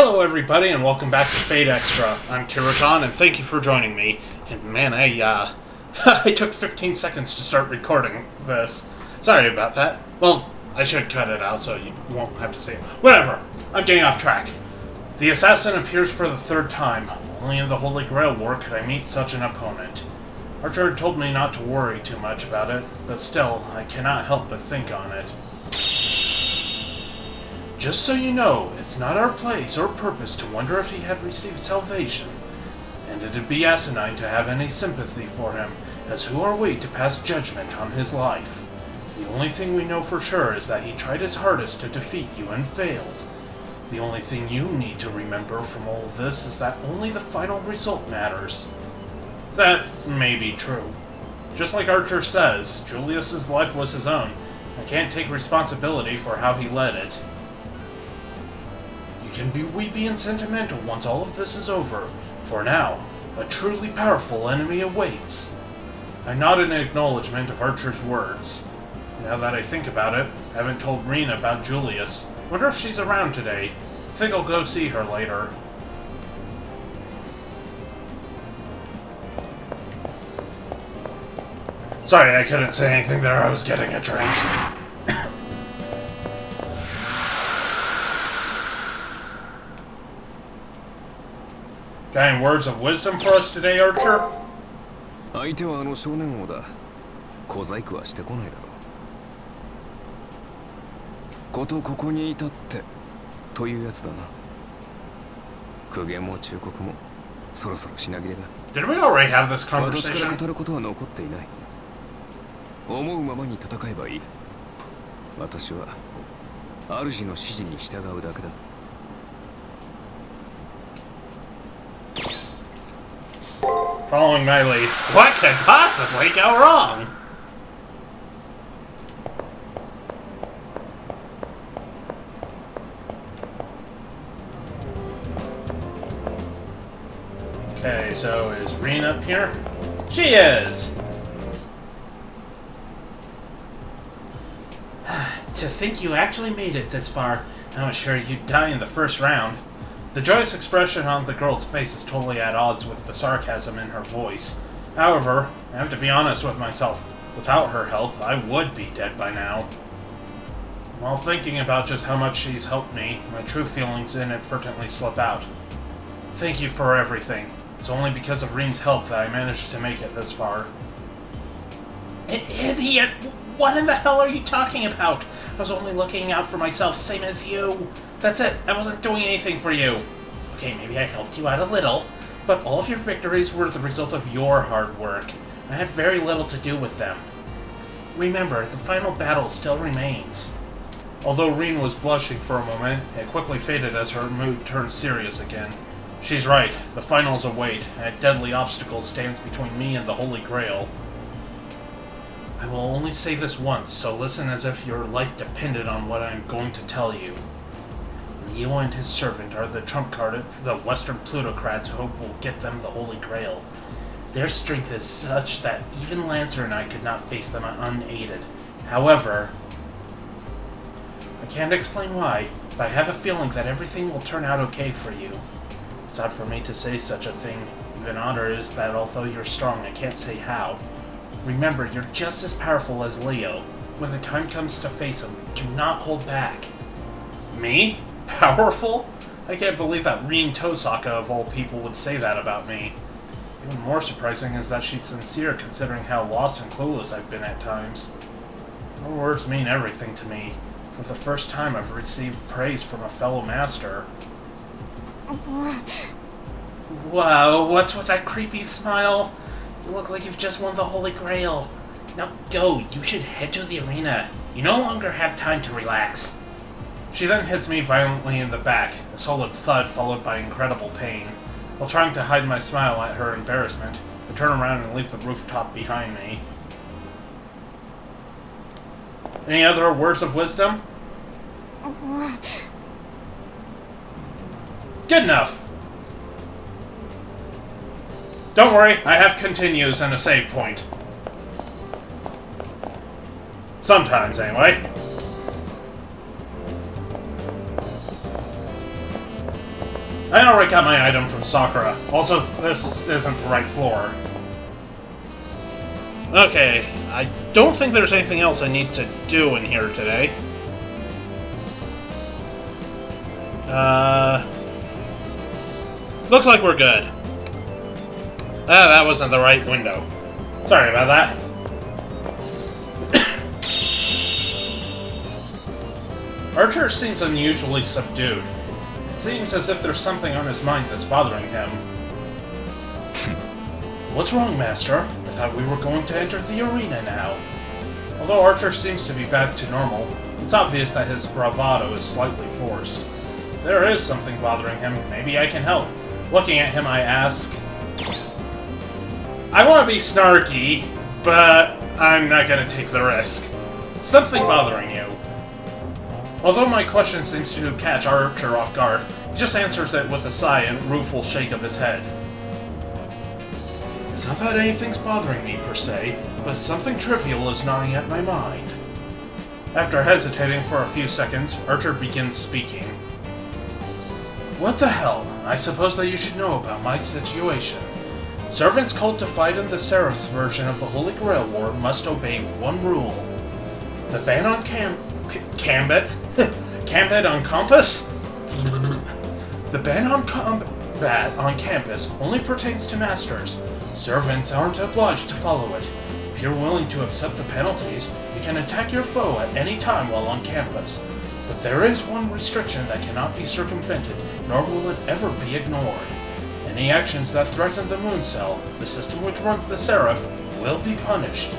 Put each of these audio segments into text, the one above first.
Hello everybody and welcome back to Fate Extra. I'm Kirotan and thank you for joining me. And man, I I took 15 seconds to start recording this. Sorry about that. Well, I should cut it out so you won't have to see it. Whatever. I'm getting off track. The assassin appears for the third time. Only in the Holy Grail War could I meet such an opponent. Archer had told me not to worry too much about it, but still, I cannot help but think on it. Just so you know, it's not our place or purpose to wonder if he had received salvation, and it'd be asinine to have any sympathy for him, as who are we to pass judgment on his life? The only thing we know for sure is that he tried his hardest to defeat you and failed. The only thing you need to remember from all of this is that only the final result matters. That may be true. Just like Archer says, Julius's life was his own. I can't take responsibility for how he led it. You can be weepy and sentimental once all of this is over. For now, a truly powerful enemy awaits. I nod in acknowledgement of Archer's words. Now that I think about it, I haven't told Rena about Julius. Wonder if she's around today. I think I'll go see her later. Sorry, I couldn't say anything there. I was getting a drink. Got any words of wisdom for us today, Archer? 相手はあの少年王だ。小細工はしてこないだろう。ことここにいたってというやつだな。苦言も忠告もそろそろ品切れだ。Did we already have this 私から conversation? 語ることは残っていない。思うままに戦えばいい。私は主の指示に従うだけだ。Following my lead. What could possibly go wrong? Okay, so is Rena up here? She is! To think you actually made it this far. I was sure you'd die in the first round. The joyous expression on the girl's face is totally at odds with the sarcasm in her voice. However, I have to be honest with myself. Without her help, I would be dead by now. While thinking about just how much she's helped me, my true feelings inadvertently slip out. Thank you for everything. It's only because of Reen's help that I managed to make it this far. Idiot! What in the hell are you talking about? I was only looking out for myself, same as you. That's it. I wasn't doing anything for you. Okay, maybe I helped you out a little, but all of your victories were the result of your hard work. I had very little to do with them. Remember, the final battle still remains. Although Reen was blushing for a moment, it quickly faded as her mood turned serious again. She's right. The finals await, and a deadly obstacle stands between me and the Holy Grail. I will only say this once, so listen as if your life depended on what I am going to tell you. Leo and his servant are the trump card the Western plutocrats hope will get them the Holy Grail. Their strength is such that even Lancer and I could not face them unaided. However, I can't explain why, but I have a feeling that everything will turn out okay for you. It's odd for me to say such a thing. Even odder is that although you're strong, I can't say how. Remember, you're just as powerful as Leo. When the time comes to face him, do not hold back. Me? Powerful? I can't believe that Reen Tosaka, of all people, would say that about me. Even more surprising is that she's sincere considering how lost and clueless I've been at times. Her words mean everything to me. For the first time, I've received praise from a fellow master. Whoa, what's with that creepy smile? You look like you've just won the Holy Grail. Now go, you should head to the arena. You no longer have time to relax. She then hits me violently in the back, a solid thud followed by incredible pain. While trying to hide my smile at her embarrassment, I turn around and leave the rooftop behind me. Any other words of wisdom? Good enough. Don't worry, I have continues and a save point. Sometimes, anyway. I already got my item from Sakura. Also, this isn't the right floor. Okay, I don't think there's anything else I need to do in here today. Looks like we're good. Ah, that wasn't the right window. Sorry about that. Archer seems unusually subdued. It seems as if there's something on his mind that's bothering him. What's wrong, Master? I thought we were going to enter the arena now. Although Archer seems to be back to normal, it's obvious that his bravado is slightly forced. If there is something bothering him, maybe I can help. Looking at him, I ask... I want to be snarky, but I'm not going to take the risk. Something bothering you. Although my question seems to catch Archer off guard, he just answers it with a sigh and rueful shake of his head. It's not that anything's bothering me, per se, but something trivial is gnawing at my mind. After hesitating for a few seconds, Archer begins speaking. What the hell? I suppose that you should know about my situation. Servants called to fight in the Seraph's version of the Holy Grail War must obey one rule. The ban on Gambit on Compass? The ban on combat on campus only pertains to masters. Servants aren't obliged to follow it. If you're willing to accept the penalties, you can attack your foe at any time while on campus. But there is one restriction that cannot be circumvented, nor will it ever be ignored. Any actions that threaten the Moon Cell, the system which runs the Seraph, will be punished.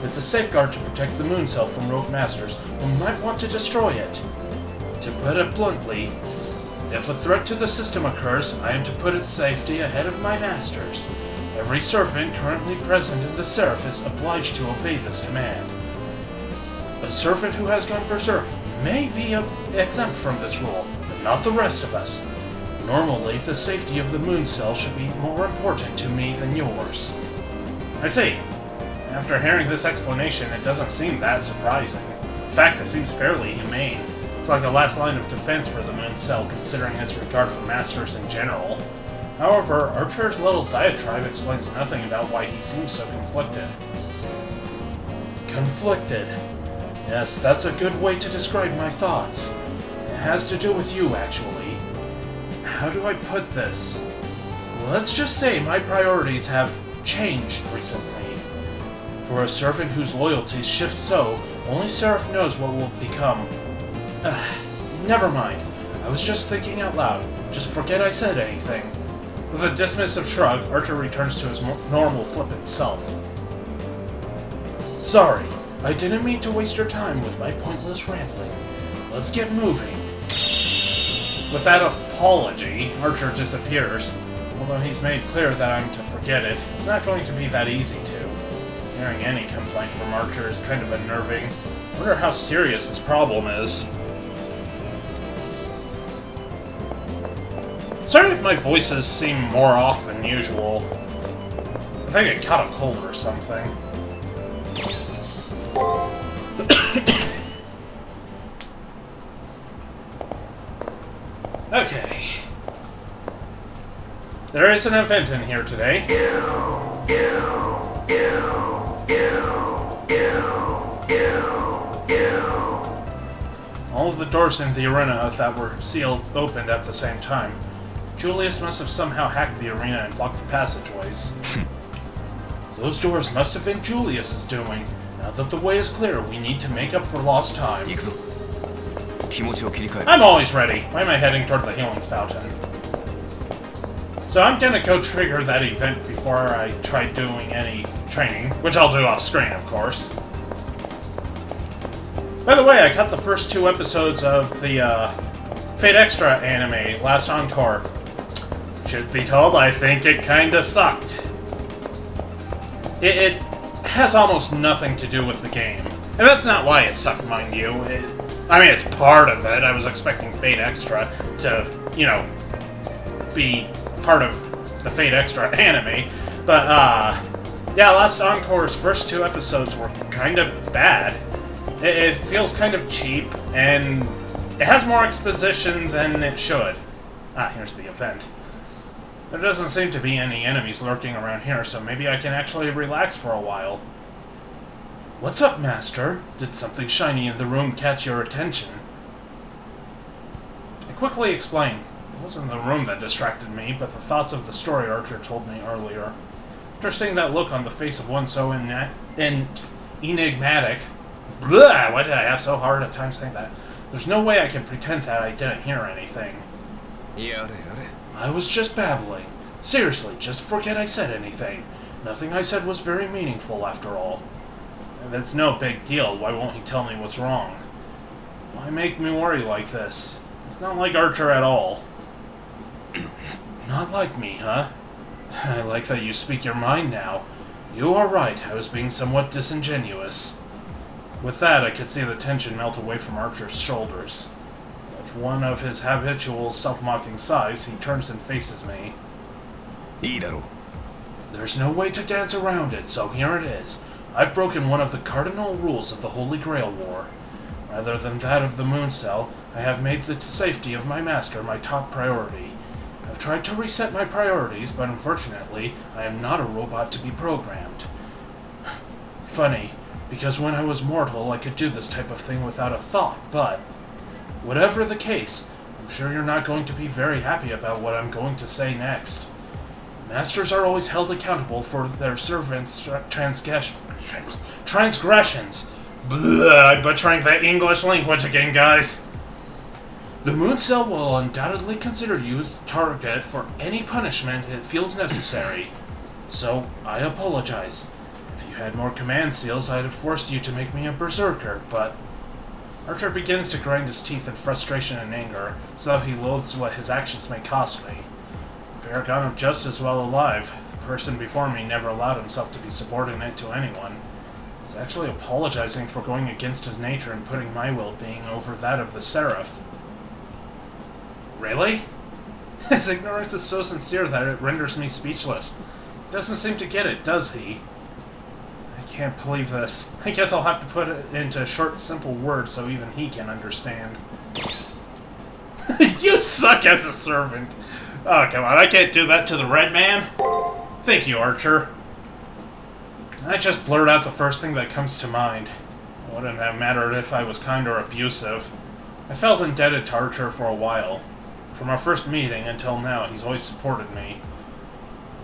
It's a safeguard to protect the Moon Cell from rogue masters who might want to destroy it. To put it bluntly, if a threat to the system occurs, I am to put its safety ahead of my masters. Every servant currently present in the Seraph is obliged to obey this command. A servant who has gone berserk may be exempt from this rule, but not the rest of us. Normally, the safety of the Moon Cell should be more important to me than yours. I see. After hearing this explanation, it doesn't seem that surprising. In fact, it seems fairly humane. It's like a last line of defense for the Moon Cell, considering its regard for masters in general. However, Archer's little diatribe explains nothing about why he seems so conflicted. Conflicted. Yes, that's a good way to describe my thoughts. It has to do with you, actually. How do I put this? Let's just say my priorities have changed recently. For a servant whose loyalties shift so, only Seraph knows what will become. Never mind. I was just thinking out loud. Just forget I said anything. With a dismissive shrug, Archer returns to his normal flippant self. Sorry, I didn't mean to waste your time with my pointless rambling. Let's get moving. With that apology, Archer disappears. Although he's made clear that I'm to forget it, it's not going to be that easy to. Hearing any complaint from Archer is kind of unnerving. I wonder how serious his problem is. Sorry if my voices seem more off than usual. I think I caught a cold or something. Okay. There is an event in here today. All of the doors in the arena that were sealed opened at the same time. Julius must have somehow hacked the arena and blocked the passageways. Those doors must have been Julius's doing. Now that the way is clear, we need to make up for lost time. I'm always ready. Why am I heading toward the healing fountain? So I'm gonna go trigger that event before I try doing any training, which I'll do off screen, of course. By the way, I cut the first 2 episodes of the Fate Extra anime, Last Encore. Truth be told, I think it kinda sucked. It has almost nothing to do with the game. And that's not why it sucked, mind you. I mean, it's part of it. I was expecting Fate Extra to, you know, be part of the Fate Extra anime. But, yeah, Last Encore's first 2 episodes were kind of bad. It feels kind of cheap, and it has more exposition than it should. Ah, here's the event. There doesn't seem to be any enemies lurking around here, so maybe I can actually relax for a while. What's up, Master? Did something shiny in the room catch your attention? I quickly explained. It wasn't the room that distracted me, but the thoughts of the story Archer told me earlier. After seeing that look on the face of one so enigmatic... Blah! Why did I have so hard a time saying that? There's no way I can pretend that I didn't hear anything. I was just babbling. Seriously, just forget I said anything. Nothing I said was very meaningful, after all. If it's no big deal, why won't he tell me what's wrong? Why make me worry like this? It's not like Archer at all. Not like me, huh? I like that you speak your mind now. You are right, I was being somewhat disingenuous. With that, I could see the tension melt away from Archer's shoulders. With one of his habitual self-mocking sighs, he turns and faces me. There's no way to dance around it, so here it is. I've broken one of the cardinal rules of the Holy Grail War. Rather than that of the Moon Cell, I have made the safety of my master my top priority. I've tried to reset my priorities, but unfortunately, I am not a robot to be programmed. Funny, because when I was mortal, I could do this type of thing without a thought, but... whatever the case, I'm sure you're not going to be very happy about what I'm going to say next. Masters are always held accountable for their servants' transgressions. Blah, I'm butchering the English language again, guys. The Moon Cell will undoubtedly consider you the target for any punishment it feels necessary. So, I apologize. If you had more command seals, I'd have forced you to make me a berserker, but... Archer begins to grind his teeth in frustration and anger, as though he loathes what his actions may cost me. Paragon of Justice while alive, the person before me never allowed himself to be subordinate to anyone. He's actually apologizing for going against his nature and putting my well-being over that of the Seraph. Really? His ignorance is so sincere that it renders me speechless. He doesn't seem to get it, does he? I can't believe this. I guess I'll have to put it into short, simple words so even he can understand. You suck as a servant! Oh, come on, I can't do that to the Red Man. Thank you, Archer. I just blurt out the first thing that comes to mind. It wouldn't have mattered if I was kind or abusive. I felt indebted to Archer for a while. From our first meeting until now, he's always supported me.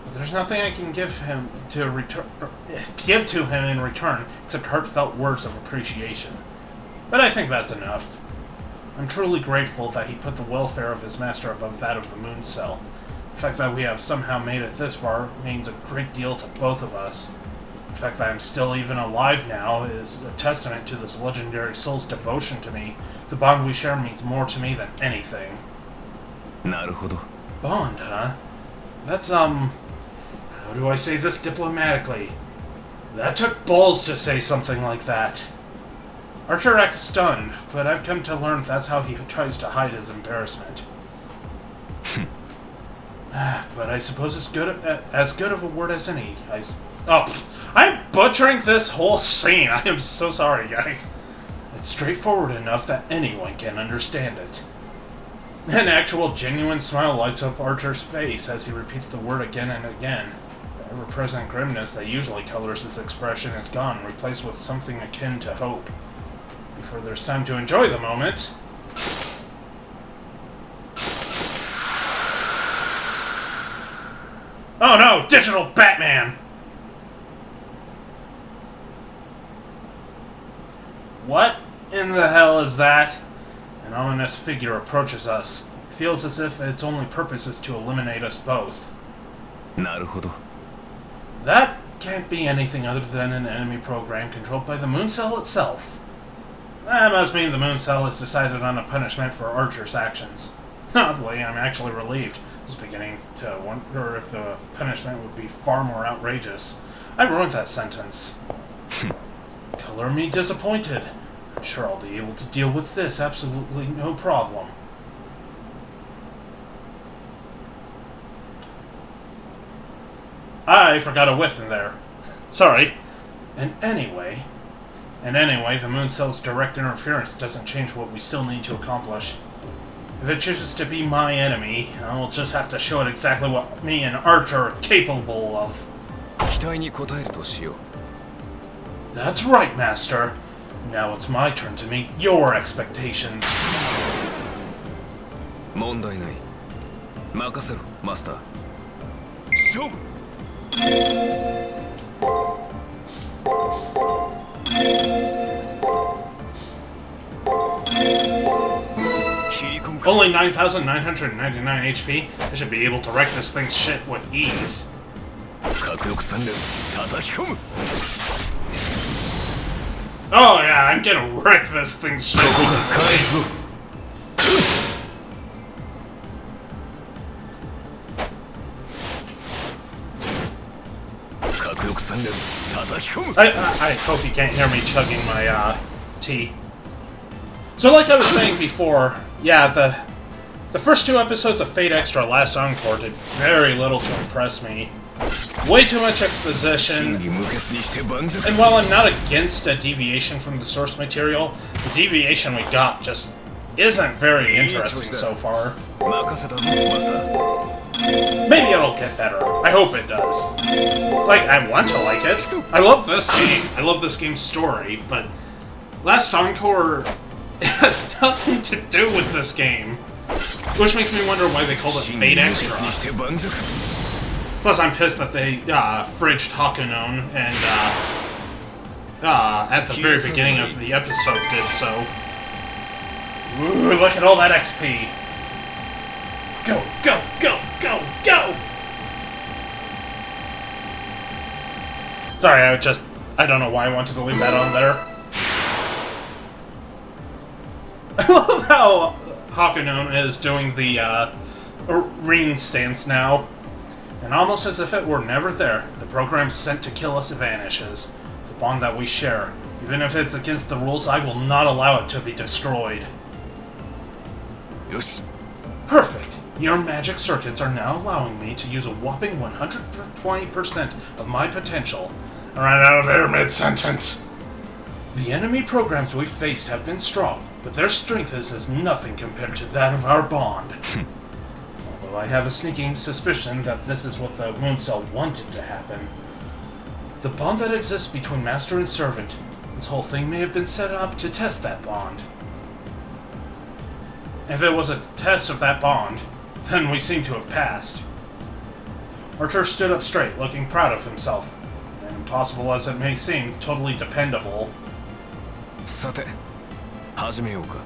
But there's nothing I can give to him in return except heartfelt words of appreciation. But I think that's enough. I'm truly grateful that he put the welfare of his master above that of the Moon Cell. The fact that we have somehow made it this far means a great deal to both of us. The fact that I'm still even alive now is a testament to this legendary soul's devotion to me. The bond we share means more to me than anything. Bond, huh? That's, how do I say this diplomatically? That took balls to say something like that. Archer acts stunned, but I've come to learn that's how he tries to hide his embarrassment. But I suppose it's as good of a word as any. I'm butchering this whole scene. I am so sorry, guys. It's straightforward enough that anyone can understand it. An actual genuine smile lights up Archer's face as he repeats the word again and again. The ever-present grimness that usually colors his expression is gone, replaced with something akin to hope. Before there's time to enjoy the moment... Oh no! Digital Batman! What in the hell is that? An ominous figure approaches us. It feels as if its only purpose is to eliminate us both. That can't be anything other than an enemy program controlled by the Moon Cell itself. That must mean the Moon Cell has decided on a punishment for Archer's actions. Oddly, I'm actually relieved. I was beginning to wonder if the punishment would be far more outrageous. I ruined that sentence. Color me disappointed. I'm sure I'll be able to deal with this absolutely no problem. I forgot a whiff in there. Sorry. And anyway, the Moon Cell's direct interference doesn't change what we still need to accomplish. If it chooses to be my enemy, I'll just have to show it exactly what me and Archer are capable of. 期待に応えるとしよう。 That's right, Master. Now it's my turn to meet your expectations. 問題ない。任せろ、マスター。勝負。Only 9,999 HP? I should be able to wreck this thing's shit with ease. 核力3連叩き込む。 Oh yeah, I'm gonna wreck this thing's shit. ここが返すぞ。 核力3連叩き込む。 I hope you can't hear me chugging my tea. So like I was saying before, yeah, the first 2 episodes of Fate Extra Last Encore did very little to impress me. Way too much exposition. And while I'm not against a deviation from the source material, the deviation we got just isn't very interesting so far. Maybe it'll get better. I hope it does. Like, I want to like it. I love this game. I love this game's story, but Last Encore has nothing to do with this game. Which makes me wonder why they called it Fate Extra. Plus, I'm pissed that they fridged Hakunon and at the very beginning of the episode did so. Ooh, look at all that XP. Go, go, go, go, go! Sorry, I don't know why I wanted to leave that on there. I love how Hakunon is doing the ring stance now. And almost as if it were never there, the program sent to kill us vanishes. The bond that we share. Even if it's against the rules, I will not allow it to be destroyed. Yes. Perfect. Your magic circuits are now allowing me to use a whopping 120% of my potential. I ran out of air mid-sentence. The enemy programs we've faced have been strong, but their strength is as nothing compared to that of our bond. Although I have a sneaking suspicion that this is what the Moon Cell wanted to happen. The bond that exists between master and servant, this whole thing may have been set up to test that bond. If it was a test of that bond, then we seem to have passed. Archer stood up straight, looking proud of himself. And impossible as it may seem, totally dependable. さて、始めようか。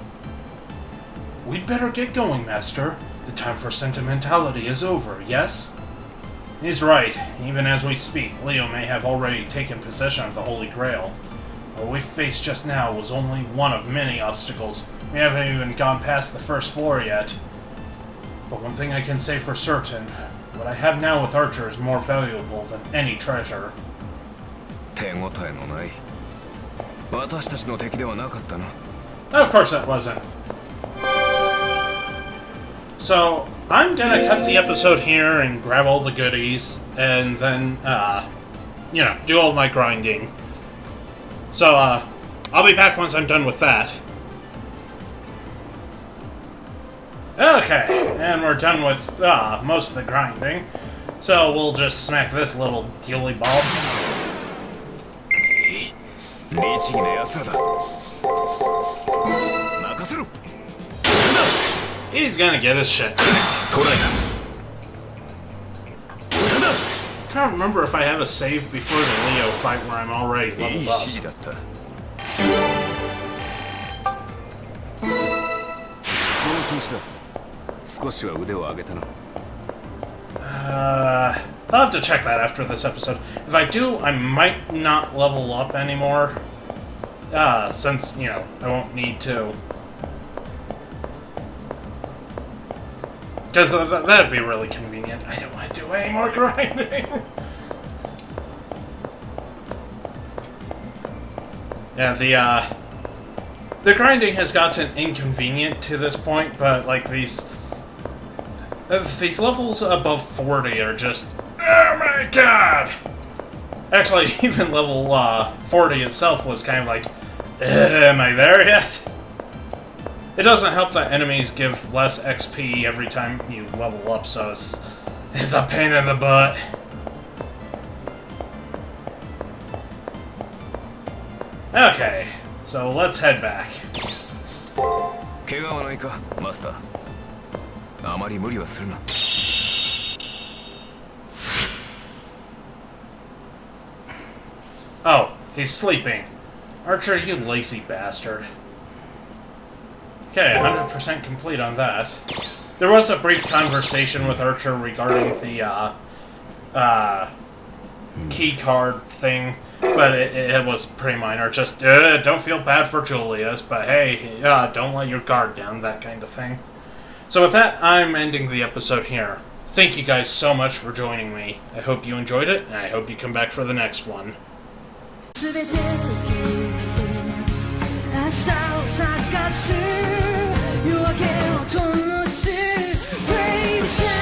We'd better get going, Master. The time for sentimentality is over, yes? He's right. Even as we speak, Leo may have already taken possession of the Holy Grail. What we faced just now was only one of many obstacles. We haven't even gone past the first floor yet. But one thing I can say for certain, what I have now with Archer is more valuable than any treasure. 手応えのない。私たちの敵ではなかったな。 Of course it wasn't. So, I'm gonna cut the episode here and grab all the goodies, and then, you know, do all my grinding. So, I'll be back once I'm done with that. Okay, and we're done with, most of the grinding. So, we'll just smack this little dealy ball. 律儀な奴らだ。任せろ。 He's gonna get his shit. 捕らえた。 I'm trying to remember if I have a save before the Leo fight where I'm already いい leveled 指 up. 示だった。その調子だ。少しは腕を上げたな。I'll have to check that after this episode. If I do, I might not level up anymore. Since, you know, I won't need to. Because that'd be really convenient. I don't want to do any more grinding. Yeah, the grinding has gotten inconvenient to this point, but like these levels above 40 are just, oh my god! Actually, even level 40 itself was kind of like, am I there yet? It doesn't help that enemies give less XP every time you level up, so it's a pain in the butt. Okay, so let's head back. 怪我はないかマスターあまり無理はするな Oh, he's sleeping. Archer, you lazy bastard. Okay, 100% complete on that. There was a brief conversation with Archer regarding the key card thing, but it was pretty minor. Just, don't feel bad for Julius, but hey, don't let your guard down, that kind of thing. So with that, I'm ending the episode here. Thank you guys so much for joining me. I hope you enjoyed it, and I hope you come back for the next one. 全てを受け入れて明日を探す夜明けを灯す Brave